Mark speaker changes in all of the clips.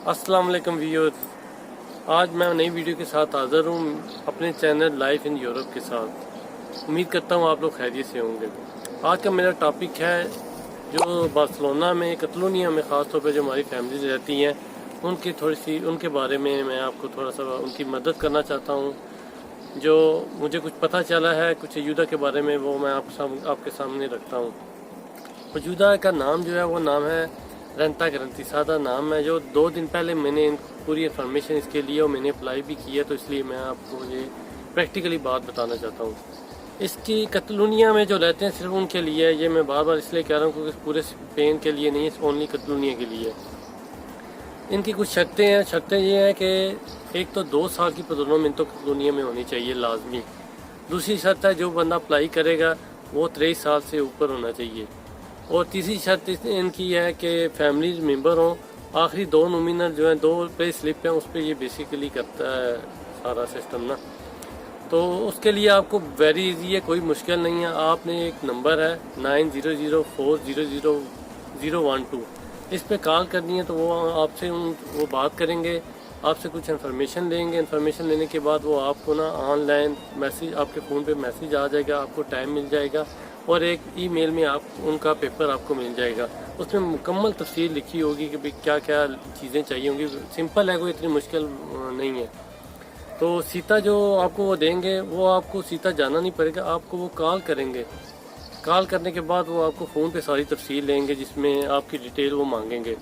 Speaker 1: अस्सलाम वालेकुम व्यूअर्स, आज मैं नई वीडियो के साथ हाज़िर हूँ अपने चैनल लाइफ इन यूरोप के साथ। उम्मीद करता हूँ आप लोग खैरियत से होंगे। आज का मेरा टॉपिक है जो बार्सिलोना में, कतलोनिया में ख़ास तौर पर जो हमारी फैमिलीज रहती हैं उनकी थोड़ी सी उनके बारे में मैं आपको थोड़ा सा उनकी मदद करना चाहता हूँ। जो मुझे कुछ पता चला है कुछ अयूदा के बारे में, वो मैं आपके सामने रखता हूँ। अयूदा का नाम जो है वो नाम है रेंटा गारंटी, सादा नाम है। जो 2 दिन पहले मैंने पूरी इन्फॉर्मेशन इसके लिए और मैंने अप्लाई भी किया, तो इसलिए मैं आपको ये प्रैक्टिकली बात बताना चाहता हूँ। इसकी कतलोनिया में जो रहते हैं सिर्फ उनके लिए है, ये मैं बार बार इसलिए कह रहा हूँ क्योंकि पूरे स्पेन के लिए नहीं है, ओनली कतलोनिया के लिए। इनकी कुछ शर्तें हैं। शर्तें ये हैं कि एक तो 2 साल की परमानेंट तो कतलोनिया में होनी चाहिए लाजमी। दूसरी शर्त है जो बंदा अप्लाई करेगा वो 23 साल से ऊपर होना चाहिए। और तीसरी शर्त इनकी है कि फैमिली मेंबर हों। आखिरी 2 नॉमिनल जो हैं 2 पे स्लिप हैं, उस पर ये बेसिकली करता है सारा सिस्टम ना। तो उसके लिए आपको वेरी इजी है, कोई मुश्किल नहीं है। आपने एक नंबर है 9004000012, इस पे कॉल करनी है। तो वो आपसे वो बात करेंगे, आपसे कुछ इन्फॉर्मेशन लेंगे। इन्फॉर्मेशन लेने के बाद वो आपको ना ऑनलाइन मैसेज, आपके फ़ोन पे मैसेज आ जाएगा, आपको टाइम मिल जाएगा और एक ईमेल में आप उनका पेपर आपको मिल जाएगा। उसमें मुकम्मल तफसील लिखी होगी कि भाई क्या क्या चीज़ें चाहिए होंगी। सिंपल है, कोई इतनी मुश्किल नहीं है। तो सीता जो आपको वो देंगे, वो आपको सीता जाना नहीं पड़ेगा, आपको वो कॉल करेंगे। कॉल करने के बाद वो आपको फ़ोन पे सारी तफसील लेंगे, जिसमें आपकी डिटेल वो मांगेंगे।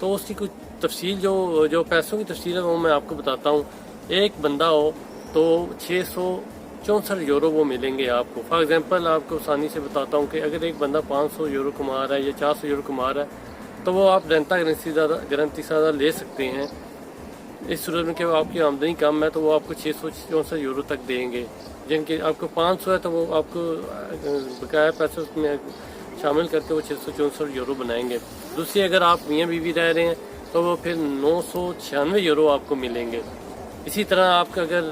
Speaker 1: तो उसकी कुछ तफसील जो पैसों की तफसील है वो मैं आपको बताता हूँ। एक बंदा हो तो 664 यूरो वो मिलेंगे आपको। फॉर एग्जांपल आपको आसानी से बताता हूँ कि अगर एक बंदा 500 यूरो कमा रहा है या 400 यूरो कमा रहा है, तो वो आप रेंटा गारंटी ज़्यादा ले सकते हैं। इस सूरत में कि आपकी आमदनी कम है तो वो आपको 664 यूरो तक देंगे। जिनके आपको 500 है तो वो आपको बकाया पैसे उसमें शामिल करके वो 664 यूरो बनाएंगे। दूसरी, अगर आप मियाँ बीवी रह रहे हैं तो वो फिर 996 यूरो आपको मिलेंगे। इसी तरह आपका अगर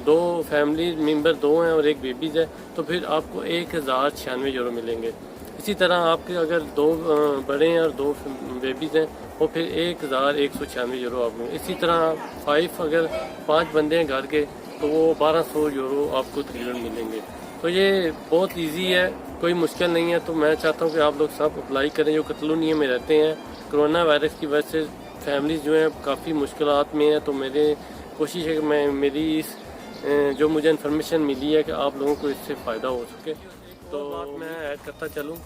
Speaker 1: 2 फैमिली मेंबर 2 हैं और एक बेबीज़ है तो फिर आपको 1096 यूरो मिलेंगे। इसी तरह आपके अगर 2 बड़े हैं और 2 बेबीज़ हैं वो फिर 1196 यूरो आपको। इसी तरह 5 अगर 5 बंदे हैं घर के तो वो 1200 यूरो आपको तकरीबन मिलेंगे। तो ये बहुत इजी है, कोई मुश्किल नहीं है। तो मैं चाहता हूँ कि आप लोग सब अप्लाई करें जो कतलोनिया में रहते हैं। कोरोना वायरस की वजह से फैमिलीज जो हैं काफ़ी मुश्किलात में हैं। तो मेरे कोशिश है कि मेरी इस जो मुझे इन्फॉर्मेशन मिली है कि आप लोगों को इससे फ़ायदा हो सके। तो बात मैं ऐड करता चलूँ,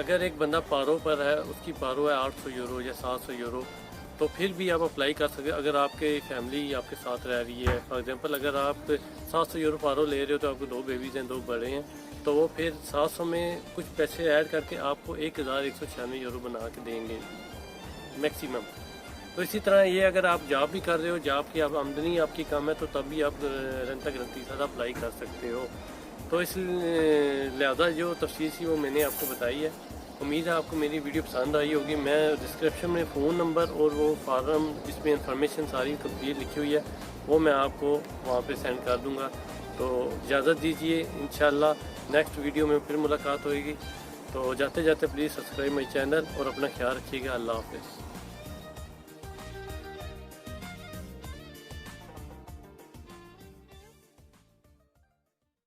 Speaker 1: अगर एक बंदा पारो पर है, उसकी पारो है 800 यूरो या 700 यूरो, तो फिर भी आप अप्लाई कर सकते। अगर आपके फैमिली आपके साथ रह रही है, फॉर एग्जांपल अगर आप 700 यूरो पारो ले रहे हो तो आपको 2 बेबीज़ हैं, 2 बड़े हैं, तो वो फिर 700 में कुछ पैसे ऐड करके आपको 1196 यूरो बना के देंगे मैक्सिमम। तो इसी तरह ये अगर आप जॉब भी कर रहे हो, जॉब की आप आमदनी आपकी कम है, तो तब भी आप रेंटा गारंटी ज़्यादा अप्लाई कर सकते हो। तो इस लिहाजा जो तफसील थी वो मैंने आपको बताई है। उम्मीद है आपको मेरी वीडियो पसंद आई होगी। मैं डिस्क्रिप्शन में फ़ोन नंबर और वो फार्म जिसमें इंफॉर्मेशन सारी कंप्लीट लिखी हुई है वो मैं आपको वहाँ पे सेंड कर दूँगा। तो इजाज़त दीजिए, इंशाल्लाह नेक्स्ट वीडियो में फिर मुलाकात होगी। तो जाते जाते प्लीज़ सब्सक्राइब माई चैनल और अपना ख्याल रखिएगा। अल्लाह हाफ़िज़।